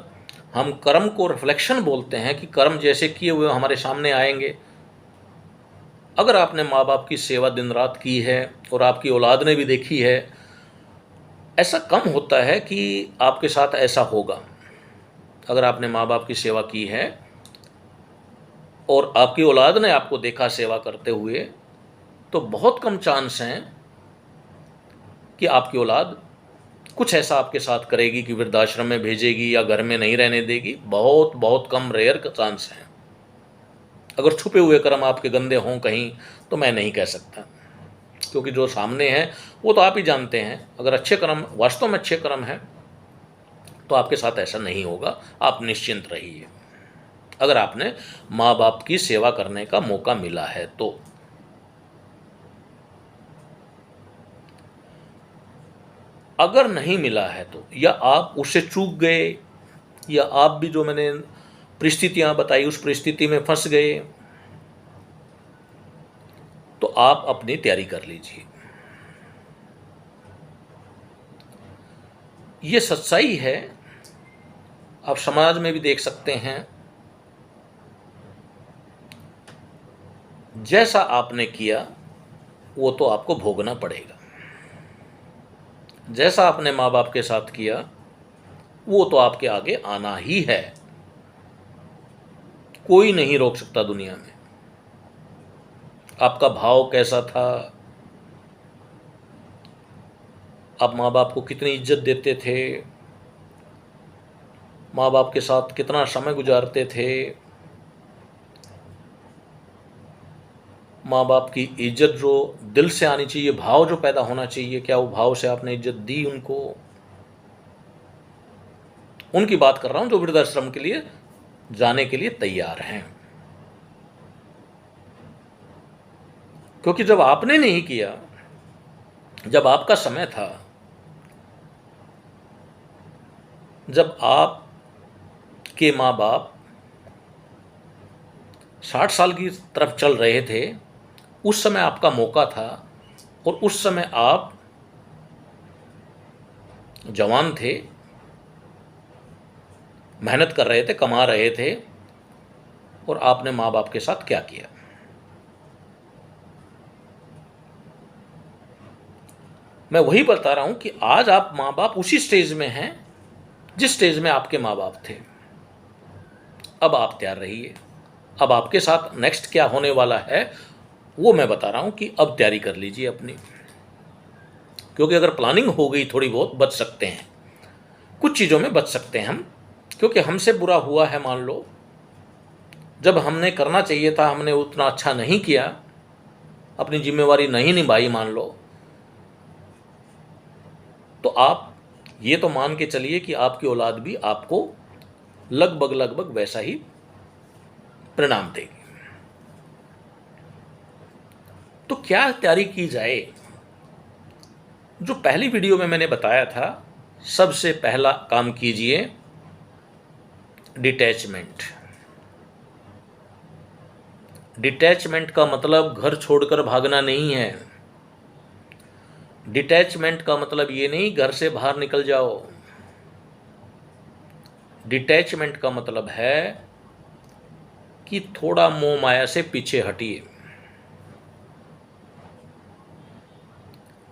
हम कर्म को रिफ्लेक्शन बोलते हैं कि कर्म जैसे किए हुए हमारे सामने आएंगे, अगर आपने माँ बाप की सेवा दिन रात की है और आपकी औलाद ने भी देखी है, ऐसा कम होता है कि आपके साथ ऐसा होगा। अगर आपने माँ बाप की सेवा की है और आपकी औलाद ने आपको देखा सेवा करते हुए, तो बहुत कम चांस हैं कि आपकी औलाद कुछ ऐसा आपके साथ करेगी कि वृद्धाश्रम में भेजेगी या घर में नहीं रहने देगी। बहुत बहुत कम, रेयर का चांस है। अगर छुपे हुए कर्म आपके गंदे हों कहीं, तो मैं नहीं कह सकता, क्योंकि जो सामने हैं वो तो आप ही जानते हैं। अगर अच्छे कर्म, वास्तव में अच्छे कर्म हैं, तो आपके साथ ऐसा नहीं होगा। आप निश्चिंत रहिए, अगर आपने माँ बाप की सेवा करने का मौका मिला है तो। अगर नहीं मिला है तो, या आप उससे चूक गए, या आप भी जो मैंने परिस्थितियां बताई उस परिस्थिति में फंस गए, तो आप अपनी तैयारी कर लीजिए। ये सच्चाई है, आप समाज में भी देख सकते हैं। जैसा आपने किया वो तो आपको भोगना पड़ेगा। जैसा आपने माँ बाप के साथ किया वो तो आपके आगे आना ही है। कोई नहीं रोक सकता दुनिया में। आपका भाव कैसा था, आप माँ बाप को कितनी इज्जत देते थे, माँ बाप के साथ कितना समय गुजारते थे, माँ बाप की इज्जत जो दिल से आनी चाहिए, भाव जो पैदा होना चाहिए, क्या वो भाव से आपने इज्जत दी उनको? उनकी बात कर रहा हूं जो वृद्धाश्रम के लिए जाने के लिए तैयार हैं। क्योंकि जब आपने नहीं किया, जब आपका समय था, जब आप के माँ बाप 60 साल की तरफ चल रहे थे, उस समय आपका मौका था और उस समय आप जवान थे, मेहनत कर रहे थे, कमा रहे थे, और आपने माँ बाप के साथ क्या किया? मैं वही बता रहा हूं कि आज आप माँ बाप उसी स्टेज में हैं जिस स्टेज में आपके माँ बाप थे। अब आप तैयार रहिए। अब आपके साथ नेक्स्ट क्या होने वाला है वो मैं बता रहा हूं कि अब तैयारी कर लीजिए अपनी। क्योंकि अगर प्लानिंग हो गई थोड़ी बहुत, बच सकते हैं, कुछ चीज़ों में बच सकते हैं हम। क्योंकि हमसे बुरा हुआ है, मान लो जब हमने करना चाहिए था हमने उतना अच्छा नहीं किया, अपनी जिम्मेवारी नहीं निभाई मान लो, तो आप ये तो मान के चलिए कि आपकी औलाद भी आपको लगभग वैसा ही परिणाम देगी। तो क्या तैयारी की जाए? जो पहली वीडियो में मैंने बताया था, सबसे पहला काम कीजिए डिटैचमेंट। डिटैचमेंट का मतलब घर छोड़कर भागना नहीं है। डिटैचमेंट का मतलब ये नहीं घर से बाहर निकल जाओ। डिटैचमेंट का मतलब है कि थोड़ा मोह माया से पीछे हटिए।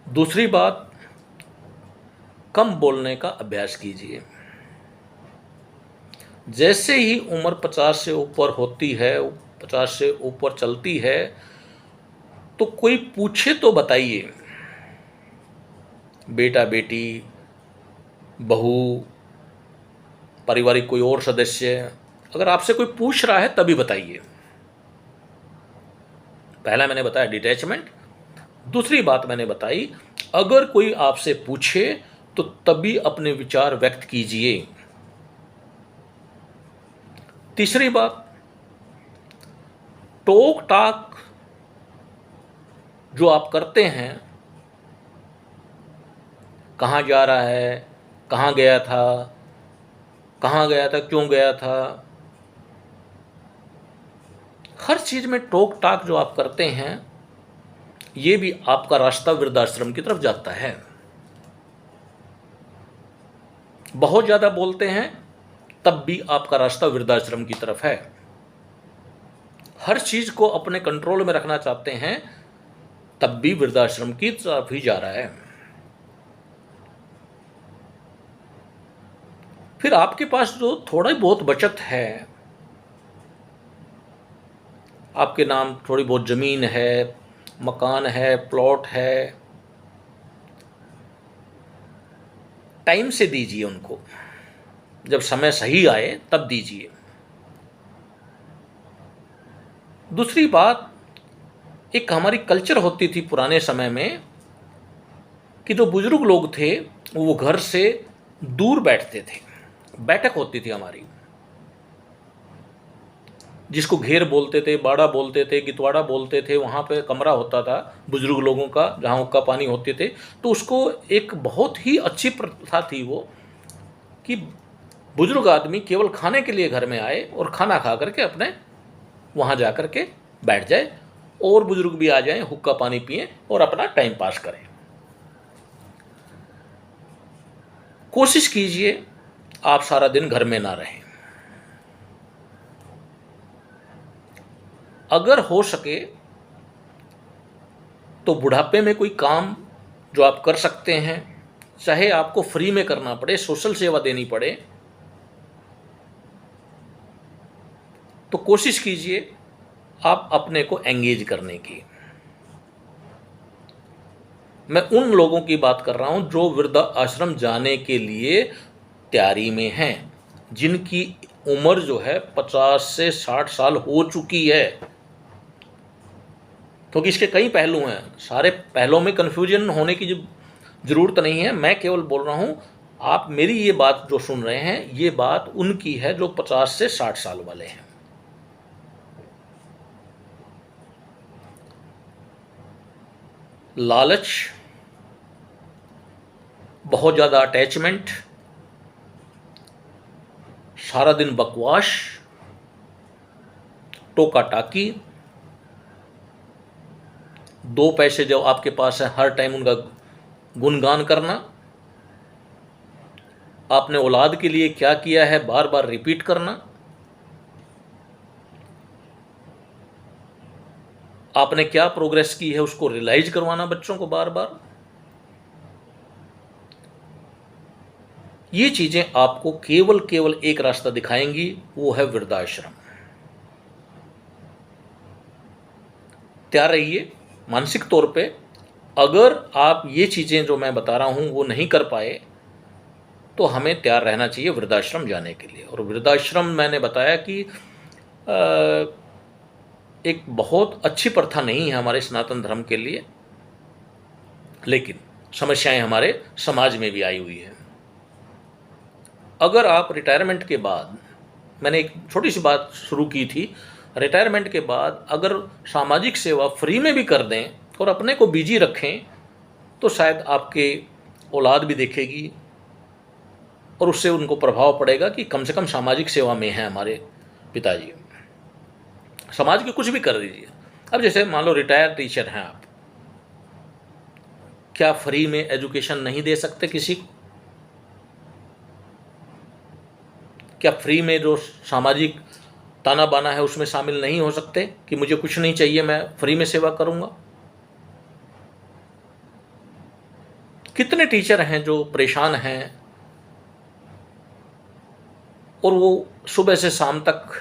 दूसरी बात, कम बोलने का अभ्यास कीजिए। जैसे ही उम्र 50 से ऊपर होती है, 50 से ऊपर चलती है, तो कोई पूछे तो बताइए, बेटा बेटी, बहू, पारिवारिक कोई और सदस्य, अगर आपसे कोई पूछ रहा है तभी बताइए। पहला मैंने बताया डिटैचमेंट, दूसरी बात मैंने बताई, अगर कोई आपसे पूछे तो तभी अपने विचार व्यक्त कीजिए। तीसरी बात, टोक टाक जो आप करते हैं, कहाँ जा रहा है, कहाँ गया था, कहाँ गया था, क्यों गया था, हर चीज में टोक टाक जो आप करते हैं, ये भी आपका रास्ता वृद्धाश्रम की तरफ जाता है। बहुत ज्यादा बोलते हैं तब भी आपका रास्ता वृद्धाश्रम की तरफ है। हर चीज को अपने कंट्रोल में रखना चाहते हैं तब भी वृद्धाश्रम की तरफ ही जा रहा है। फिर आपके पास जो थोड़ा बहुत बचत है, आपके नाम थोड़ी बहुत जमीन है, मकान है, प्लॉट है, टाइम से दीजिए उनको, जब समय सही आए तब दीजिए। दूसरी बात, एक हमारी कल्चर होती थी पुराने समय में कि जो बुजुर्ग लोग थे वो घर से दूर बैठते थे, बैठक होती थी हमारी, जिसको घेर बोलते थे, बाड़ा बोलते थे, गितवाड़ा बोलते थे। वहाँ पे कमरा होता था बुजुर्ग लोगों का, जहाँ हुक्का पानी होते थे। तो उसको एक बहुत ही अच्छी प्रथा थी वो, कि बुजुर्ग आदमी केवल खाने के लिए घर में आए और खाना खा करके अपने वहाँ जा कर के बैठ जाए, और बुजुर्ग भी आ जाएं, हुक्का पानी पिएं और अपना टाइम पास करें। कोशिश कीजिए आप सारा दिन घर में ना रहें। अगर हो सके तो बुढ़ापे में कोई काम जो आप कर सकते हैं, चाहे आपको फ्री में करना पड़े, सोशल सेवा देनी पड़े, तो कोशिश कीजिए आप अपने को एंगेज करने की। मैं उन लोगों की बात कर रहा हूं जो वृद्धा आश्रम जाने के लिए तैयारी में हैं, जिनकी उम्र जो है 50 से 60 साल हो चुकी है। क्योंकि इसके कई पहलू हैं, सारे पहलुओं में कन्फ्यूजन होने की जरूरत नहीं है। मैं केवल बोल रहा हूं, आप मेरी ये बात जो सुन रहे हैं, ये बात उनकी है जो 50 से 60 साल वाले हैं। लालच, बहुत ज़्यादा अटैचमेंट, सारा दिन बकवास, टोका टाकी, दो पैसे जो आपके पास है हर टाइम उनका गुणगान करना, आपने औलाद के लिए क्या किया है बार बार रिपीट करना, आपने क्या प्रोग्रेस की है उसको रियलाइज करवाना बच्चों को बार बार। ये चीजें आपको केवल एक रास्ता दिखाएंगी, वो है वृद्धाश्रम। तैयार रहिए मानसिक तौर पे। अगर आप ये चीजें जो मैं बता रहा हूं वो नहीं कर पाए तो हमें तैयार रहना चाहिए वृद्धाश्रम जाने के लिए। और वृद्धाश्रम मैंने बताया कि एक बहुत अच्छी प्रथा नहीं है हमारे सनातन धर्म के लिए, लेकिन समस्याएं हमारे समाज में भी आई हुई है। अगर आप रिटायरमेंट के बाद, मैंने एक छोटी सी बात शुरू की थी, रिटायरमेंट के बाद अगर सामाजिक सेवा फ्री में भी कर दें और अपने को बिजी रखें तो शायद आपके औलाद भी देखेगी और उससे उनको प्रभाव पड़ेगा कि कम से कम सामाजिक सेवा में हैं हमारे पिताजी। समाज के कुछ भी कर दीजिए। अब जैसे मान लो रिटायर्ड टीचर हैं आप, क्या फ्री में एजुकेशन नहीं दे सकते किसी को? क्या फ्री में जो सामाजिक ताना बाना है उसमें शामिल नहीं हो सकते कि मुझे कुछ नहीं चाहिए, मैं फ्री में सेवा करूंगा? कितने टीचर हैं जो परेशान हैं और वो सुबह से शाम तक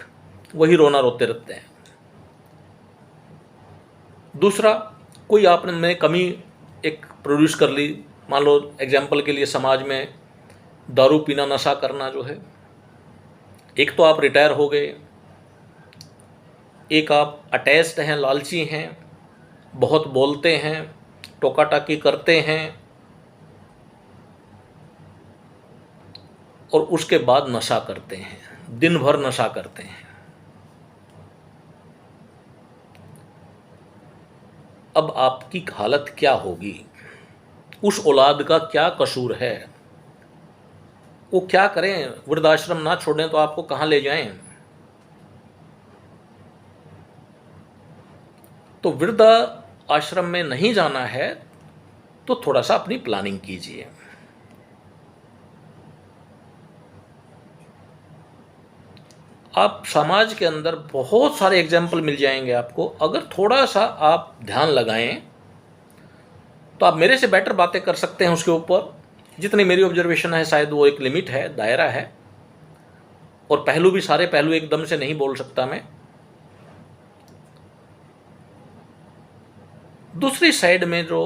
वही रोना रोते रहते हैं। दूसरा, कोई आपने कमी एक प्रोड्यूस कर ली, मान लो एग्जाम्पल के लिए समाज में दारू पीना, नशा करना जो है, एक तो आप रिटायर हो गए, एक आप अटैच्ड हैं, लालची हैं, बहुत बोलते हैं, टोका टाकी करते हैं और उसके बाद नशा करते हैं, दिन भर नशा करते हैं। अब आपकी हालत क्या होगी? उस औलाद का क्या कसूर है? वो क्या करें? वृद्धाश्रम ना छोड़ें तो आपको कहाँ ले जाएं? तो वृद्ध आश्रम में नहीं जाना है तो थोड़ा सा अपनी प्लानिंग कीजिए। आप समाज के अंदर बहुत सारे एग्जाम्पल मिल जाएंगे आपको, अगर थोड़ा सा आप ध्यान लगाएं तो आप मेरे से बेटर बातें कर सकते हैं उसके ऊपर। जितनी मेरी ऑब्जर्वेशन है शायद वो एक लिमिट है, दायरा है, और पहलू भी सारे पहलू एकदम से नहीं बोल सकता मैं। दूसरी साइड में जो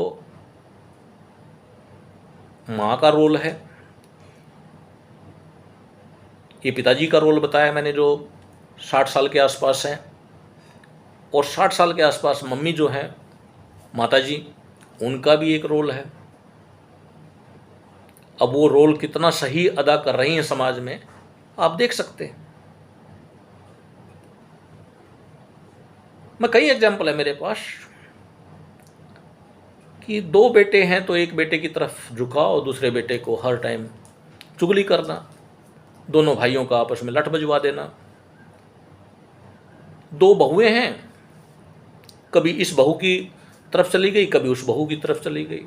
माँ का रोल है, ये पिताजी का रोल बताया मैंने जो 60 साल के आसपास है, और 60 साल के आसपास मम्मी जो है माताजी, उनका भी एक रोल है। अब वो रोल कितना सही अदा कर रही हैं समाज में आप देख सकते हैं। मैं कई एग्जाम्पल है मेरे पास कि 2 बेटे हैं तो एक बेटे की तरफ झुकाओ और दूसरे बेटे को हर टाइम चुगली करना, दोनों भाइयों का आपस में लठ बजवा देना। 2 बहुएं हैं, कभी इस बहू की तरफ चली गई, कभी उस बहू की तरफ चली गई।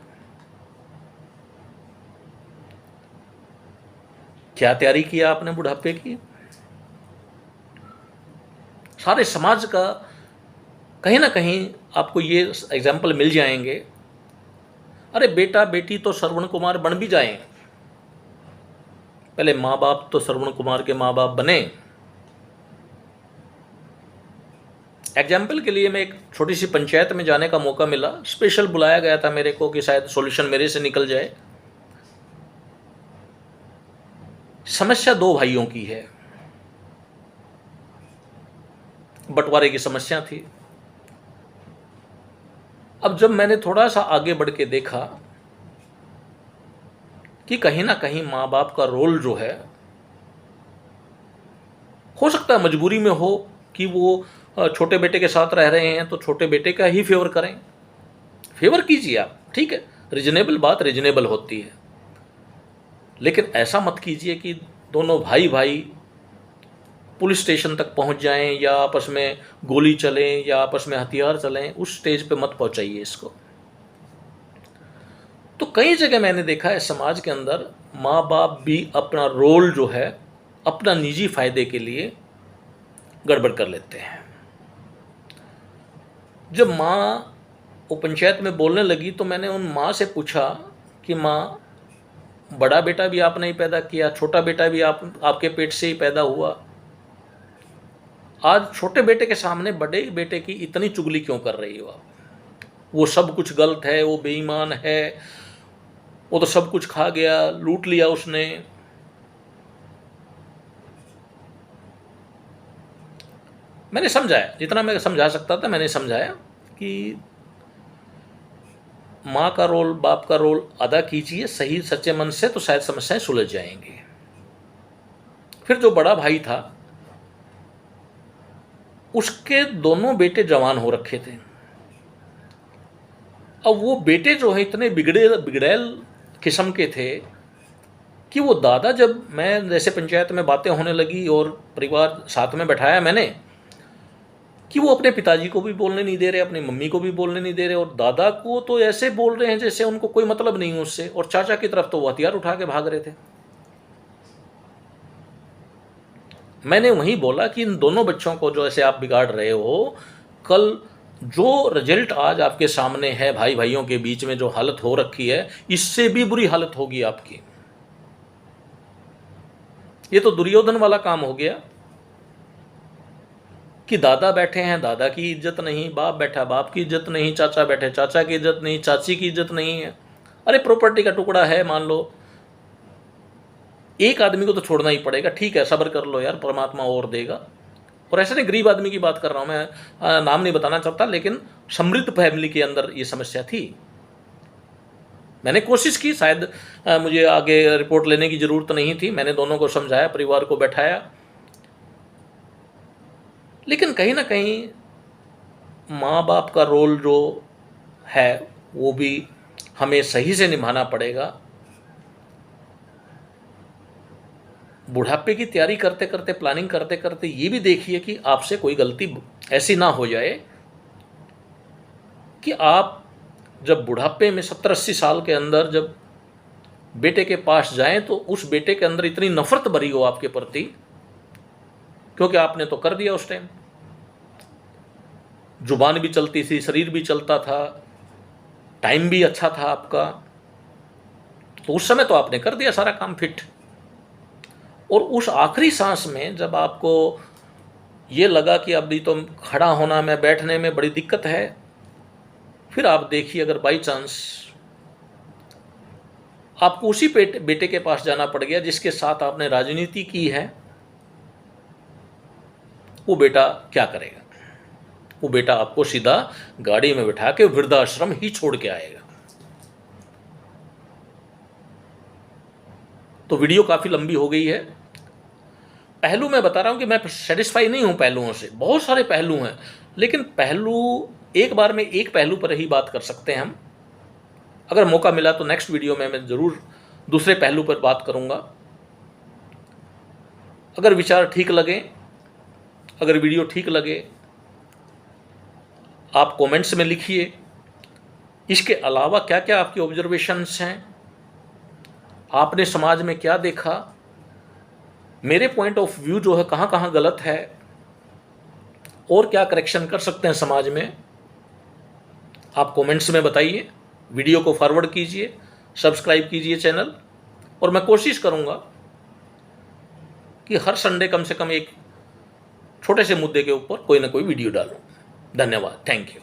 क्या तैयारी किया आपने बुढ़ापे की? सारे समाज का कहीं ना कहीं आपको ये एग्जाम्पल मिल जाएंगे। अरे बेटा बेटी तो श्रवण कुमार बन भी जाएं, पहले माँ बाप तो श्रवण कुमार के माँ बाप बने। एग्जाम्पल के लिए मैं एक छोटी सी पंचायत में जाने का मौका मिला, स्पेशल बुलाया गया था मेरे को कि शायद सॉल्यूशन मेरे से निकल जाए। समस्या 2 भाइयों की है, बंटवारे की समस्या थी। अब जब मैंने थोड़ा सा आगे बढ़ के देखा कि कहीं ना कहीं माँ बाप का रोल जो है, हो सकता है मजबूरी में हो कि वो छोटे बेटे के साथ रह रहे हैं तो छोटे बेटे का ही फेवर करें। फेवर कीजिए आप, ठीक है, रिजनेबल बात रिजनेबल होती है, लेकिन ऐसा मत कीजिए कि दोनों भाई भाई पुलिस स्टेशन तक पहुंच जाएं या आपस में गोली चलें या आपस में हथियार चलें। उस स्टेज पे मत पहुंचाइए इसको। तो कई जगह मैंने देखा है समाज के अंदर माँ बाप भी अपना रोल जो है अपना निजी फायदे के लिए गड़बड़ कर लेते हैं। जब माँ वो पंचायत में बोलने लगी तो मैंने उन माँ से पूछा कि माँ, बड़ा बेटा भी आपने ही पैदा किया, छोटा बेटा भी आपके पेट से ही पैदा हुआ, आज छोटे बेटे के सामने बड़े बेटे की इतनी चुगली क्यों कर रही हो आप? वो सब कुछ गलत है, वो बेईमान है, वो तो सब कुछ खा गया, लूट लिया उसने। मैंने समझाया, जितना मैं समझा सकता था मैंने समझाया कि माँ का रोल बाप का रोल अदा कीजिए सही सच्चे मन से, तो शायद समस्याएं सुलझ जाएंगी। फिर जो बड़ा भाई था उसके दोनों बेटे जवान हो रखे थे। अब वो बेटे जो है इतने बिगड़ैल किस्म के थे कि वो दादा, जब मैं जैसे पंचायत में बातें होने लगी और परिवार साथ में बैठाया मैंने, कि वो अपने पिताजी को भी बोलने नहीं दे रहे, अपनी मम्मी को भी बोलने नहीं दे रहे, और दादा को तो ऐसे बोल रहे हैं जैसे उनको कोई मतलब नहीं उससे, और चाचा की तरफ तो वो हथियार उठा के भाग रहे थे। मैंने वहीं बोला कि इन दोनों बच्चों को जो ऐसे आप बिगाड़ रहे हो, कल जो रिजल्ट आज आपके सामने है, भाई भाइयों के बीच में जो हालत हो रखी है, इससे भी बुरी हालत होगी आपकी। ये तो दुर्योधन वाला काम हो गया कि दादा बैठे हैं दादा की इज्जत नहीं, बाप बैठा बाप की इज्जत नहीं, चाचा बैठे चाचा की इज्जत नहीं, चाची की इज्जत नहीं है। अरे प्रॉपर्टी का टुकड़ा है, मान लो एक आदमी को तो छोड़ना ही पड़ेगा, ठीक है सब्र कर लो यार, परमात्मा और देगा। और ऐसे नहीं, गरीब आदमी की बात कर रहा हूँ मैं, नाम नहीं बताना चाहता, लेकिन समृद्ध फैमिली के अंदर ये समस्या थी। मैंने कोशिश की, शायद मुझे आगे रिपोर्ट लेने की ज़रूरत नहीं थी। मैंने दोनों को समझाया, परिवार को बैठाया, लेकिन कहीं ना कहीं माँ बाप का रोल जो है वो भी हमें सही से निभाना पड़ेगा। बुढ़ापे की तैयारी करते करते, प्लानिंग करते करते ये भी देखिए कि आपसे कोई गलती ऐसी ना हो जाए कि आप जब बुढ़ापे में 70-80 साल के अंदर जब बेटे के पास जाएं तो उस बेटे के अंदर इतनी नफरत भरी हो आपके प्रति, क्योंकि आपने तो कर दिया उस टाइम। जुबान भी चलती थी, शरीर भी चलता था, टाइम भी अच्छा था आपका, तो उस समय तो आपने कर दिया सारा काम फिट। और उस आखिरी सांस में जब आपको ये लगा कि अभी तो खड़ा होना में, बैठने में बड़ी दिक्कत है, फिर आप देखिए अगर बाई चांस आपको उसी बेटे के पास जाना पड़ गया जिसके साथ आपने राजनीति की है, वो बेटा क्या करेगा? वो बेटा आपको सीधा गाड़ी में बिठा के वृद्धाश्रम ही छोड़ के आएगा। तो वीडियो काफ़ी लंबी हो गई है। पहलू मैं बता रहा हूं कि मैं सेटिस्फाई नहीं हूं पहलुओं से, बहुत सारे पहलू हैं, लेकिन पहलू एक बार में एक पहलू पर ही बात कर सकते हैं हम। अगर मौका मिला तो नेक्स्ट वीडियो में मैं ज़रूर दूसरे पहलू पर बात करूंगा। अगर विचार ठीक लगे, अगर वीडियो ठीक लगे, आप कमेंट्स में लिखिए। इसके अलावा क्या क्या आपकी ऑब्जर्वेशंस हैं, आपने समाज में क्या देखा, मेरे पॉइंट ऑफ व्यू जो है कहाँ कहाँ गलत है और क्या करेक्शन कर सकते हैं समाज में, आप कमेंट्स में बताइए। वीडियो को फॉरवर्ड कीजिए, सब्सक्राइब कीजिए चैनल, और मैं कोशिश करूँगा कि हर संडे कम से कम एक छोटे से मुद्दे के ऊपर कोई ना कोई वीडियो डालूं। धन्यवाद, थैंक यू।